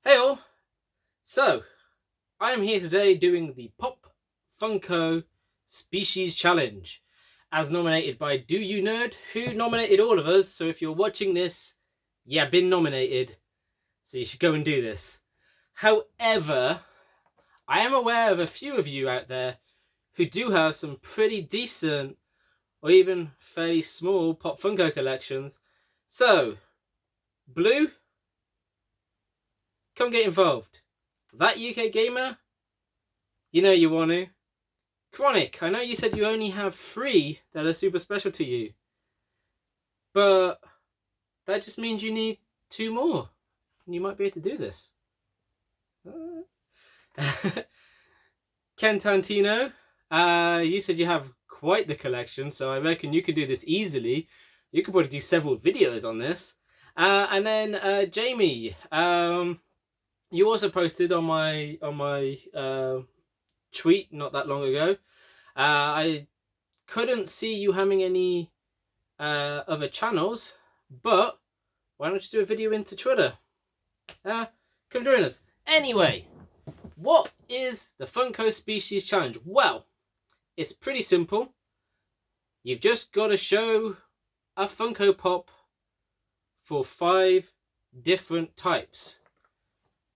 Hey all! So, I am here today doing the Pop Funko Species Challenge, as nominated by Do You Nerd, who nominated all of us. So if you're watching this, yeah, been nominated, so you should go and do this. However, I am aware of a few of you out there who do have some pretty decent, or even fairly small Pop Funko collections. So, Blue, come get involved. That UK Gamer, you know you want to. Chronic, I know you said you only have 3 that are super special to you, but that just means you need 2 more, and you might be able to do this. Ken Tantino, you said you have quite the collection, so I reckon you could do this easily. You could probably do several videos on this. And then Jamie, you also posted on my tweet not that long ago. I couldn't see you having any other channels, but why don't you do a video into Twitter? Come join us. Anyway, what is the Funko Species Challenge? Well, it's pretty simple. You've just got to show a Funko Pop for 5 different types.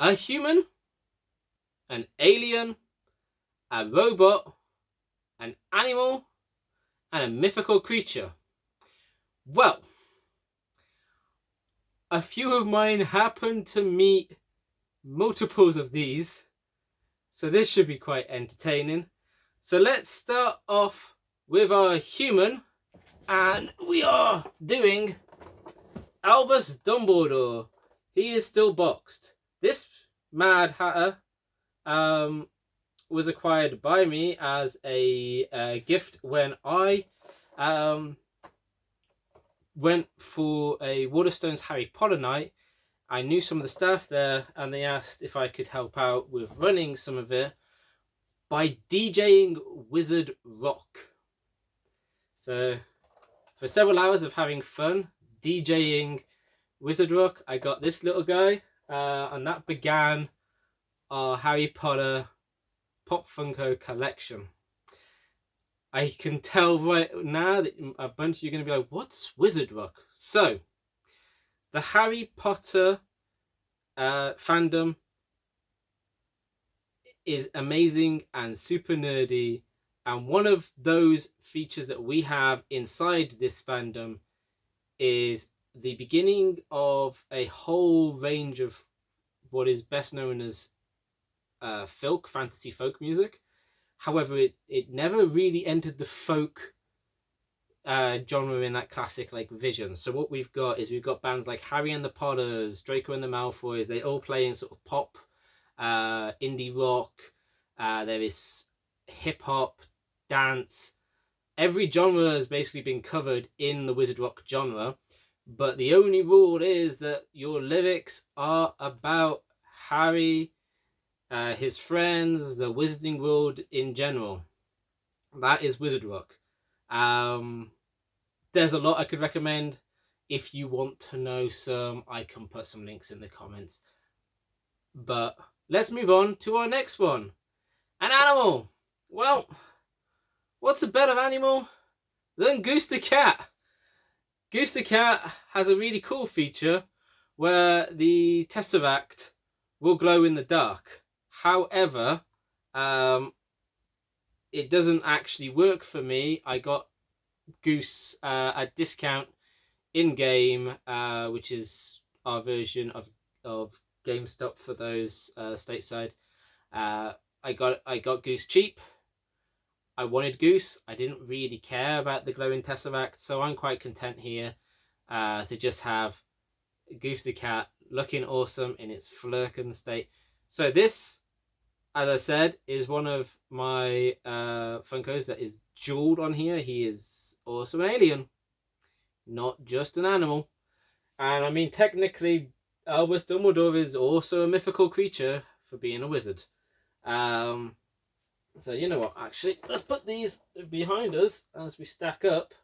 A human, an alien, a robot, an animal, and a mythical creature. Well, a few of mine happen to meet multiples of these, so this should be quite entertaining. So let's start off with our human, and we are doing Albus Dumbledore. He is still boxed. This Mad Hatter was acquired by me as a gift when I went for a Waterstones Harry Potter night. I knew some of the staff there, and they asked if I could help out with running some of it by DJing Wizard Rock. So, for several hours of having fun DJing Wizard Rock, I got this little guy, and that began our Harry Potter Pop Funko collection. I can tell right now that a bunch of you are going to be like, what's Wizard Rock? So, the Harry Potter fandom is amazing and super nerdy, and one of those features that we have inside this fandom is the beginning of a whole range of what is best known as fantasy folk music. However, it never really entered the folk genre in that classic like vision. So what we've got bands like Harry and the Potters, Draco and the Malfoys. They all play in sort of pop, indie rock. There is hip hop, dance. Every genre has basically been covered in the Wizard Rock genre, but the only rule is that your lyrics are about Harry, his friends, the Wizarding World in general. That is Wizard Rock. There's a lot I could recommend. If you want to know some, I can put some links in the comments. But let's move on to our next one. An animal. Well, what's a better animal than Goose the Cat? Goose the Cat has a really cool feature where the Tesseract will glow in the dark. However, it doesn't actually work for me. I got Goose at discount in game, which is our version of GameStop for those stateside. I got Goose cheap. I wanted Goose. I didn't really care about the glowing Tesseract, so I'm quite content here to just have Goose the Cat looking awesome in its flirkin state. So this, as I said, is one of my Funkos that is jeweled on here. He is also an alien, not just an animal. And I mean, technically, Albus Dumbledore is also a mythical creature for being a wizard. So you know what, actually, let's put these behind us as we stack up.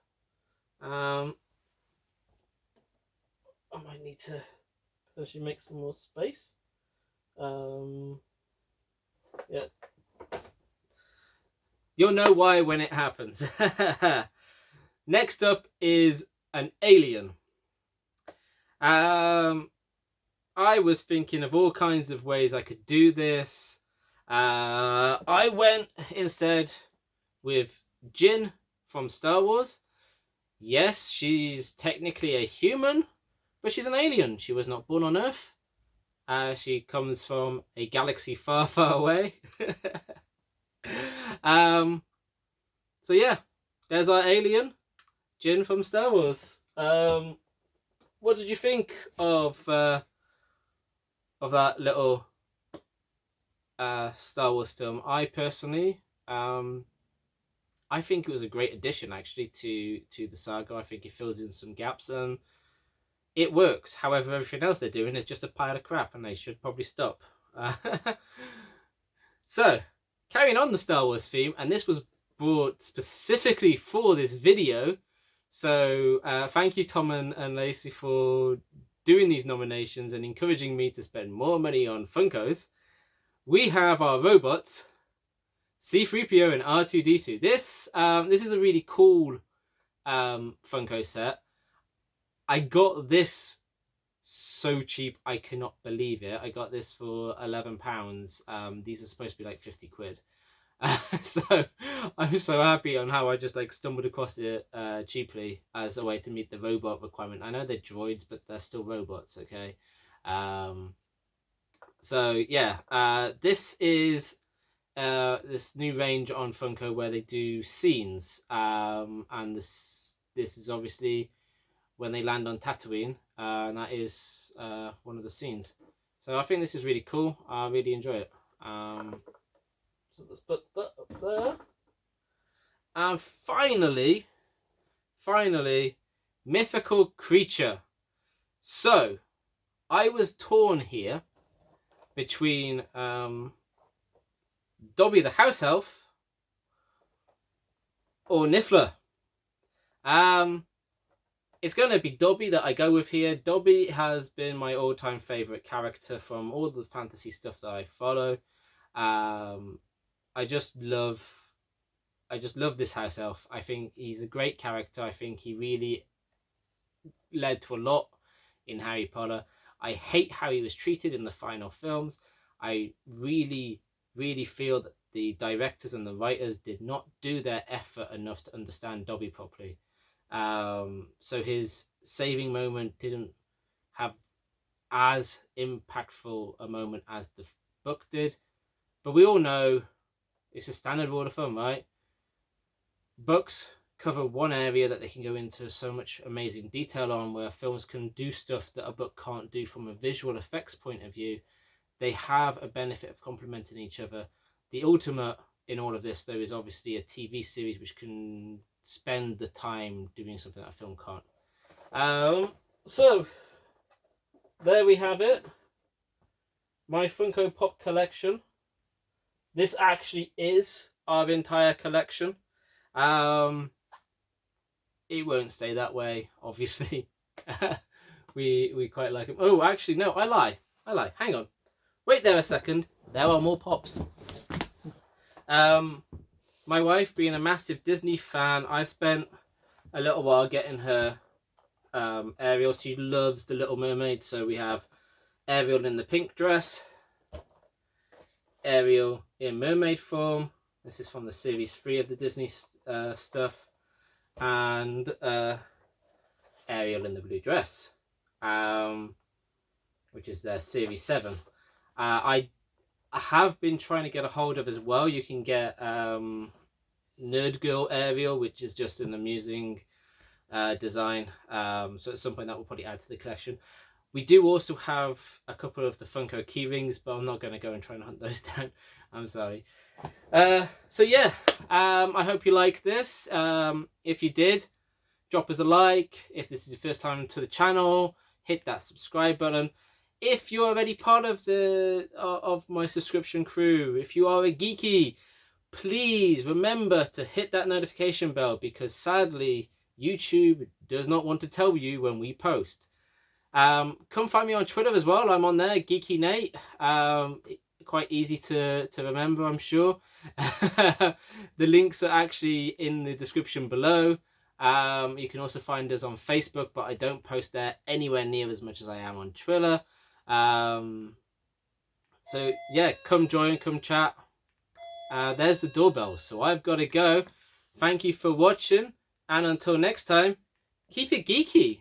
I might need to actually make some more space. Yeah, you'll know why when it happens. Next up is an alien. I was thinking of all kinds of ways I could do this. I went instead with Jin from Star Wars. Yes, she's technically a human, but she's an alien. She was not born on Earth. She comes from a galaxy far, far away. um, so yeah, there's our alien, Jin from Star Wars. What did you think of that little Star Wars film? I personally, I think it was a great addition actually to the saga. I think it fills in some gaps and it works. However, everything else they're doing is just a pile of crap, and they should probably stop. So, carrying on the Star Wars theme, and this was brought specifically for this video. So, thank you, Tom and Lacey, for doing these nominations and encouraging me to spend more money on Funkos. We have our robots, C-3PO and R2-D2. This is a really cool Funko set. I got this so cheap, I cannot believe it. I got this for £11. These are supposed to be like 50 quid. So I'm so happy on how I just like stumbled across it cheaply as a way to meet the robot requirement. I know they're droids, but they're still robots, okay? So yeah, this is this new range on Funko where they do scenes, and this is obviously when they land on Tatooine, and that is one of the scenes. So I think this is really cool. I really enjoy it. So let's put that up there. And finally, mythical creature. So I was torn here between Dobby the house elf or Niffler. It's going to be Dobby that I go with here. Dobby has been my all-time favourite character from all the fantasy stuff that I follow. I just love this house elf. I think he's a great character. I think he really led to a lot in Harry Potter. I hate how he was treated in the final films. I really, really feel that the directors and the writers did not do their effort enough to understand Dobby properly. So his saving moment didn't have as impactful a moment as the book did. But we all know it's a standard rule of thumb, right? Books cover one area that they can go into so much amazing detail on, where films can do stuff that a book can't do from a visual effects point of view. They have a benefit of complementing each other. The ultimate in all of this, though, is obviously a TV series which can spend the time doing something that a film can't. So there we have it. My Funko Pop collection. This actually is our entire collection. It won't stay that way, obviously. we quite like them. Oh, actually, no, I lie. Hang on. Wait there a second. There are more pops. My wife, being a massive Disney fan, I spent a little while getting her Ariel. She loves The Little Mermaid, so we have Ariel in the pink dress, Ariel in mermaid form. This is from the series 3 of the Disney stuff, and Ariel in the blue dress, which is their series 7. I have been trying to get a hold of as well. You can get Nerd Girl Ariel, which is just an amusing design. So at some point that will probably add to the collection. We do also have a couple of the Funko key rings, but I'm not going to go and try and hunt those down. I'm sorry. So yeah, I hope you like this. If you did, drop us a like. If this is your first time to the channel, hit that subscribe button. If you're already part of of my subscription crew, if you are a geeky, please remember to hit that notification bell, because sadly YouTube does not want to tell you when we post. Come find me on Twitter as well. I'm on there, Geeky Nate. Quite easy to remember, I'm sure. The links are actually in the description below. You can also find us on Facebook, but I don't post there anywhere near as much as I am on Twitter. So yeah, come join, come chat. There's the doorbell, so I've got to go. Thank you for watching, and until next time, keep it geeky.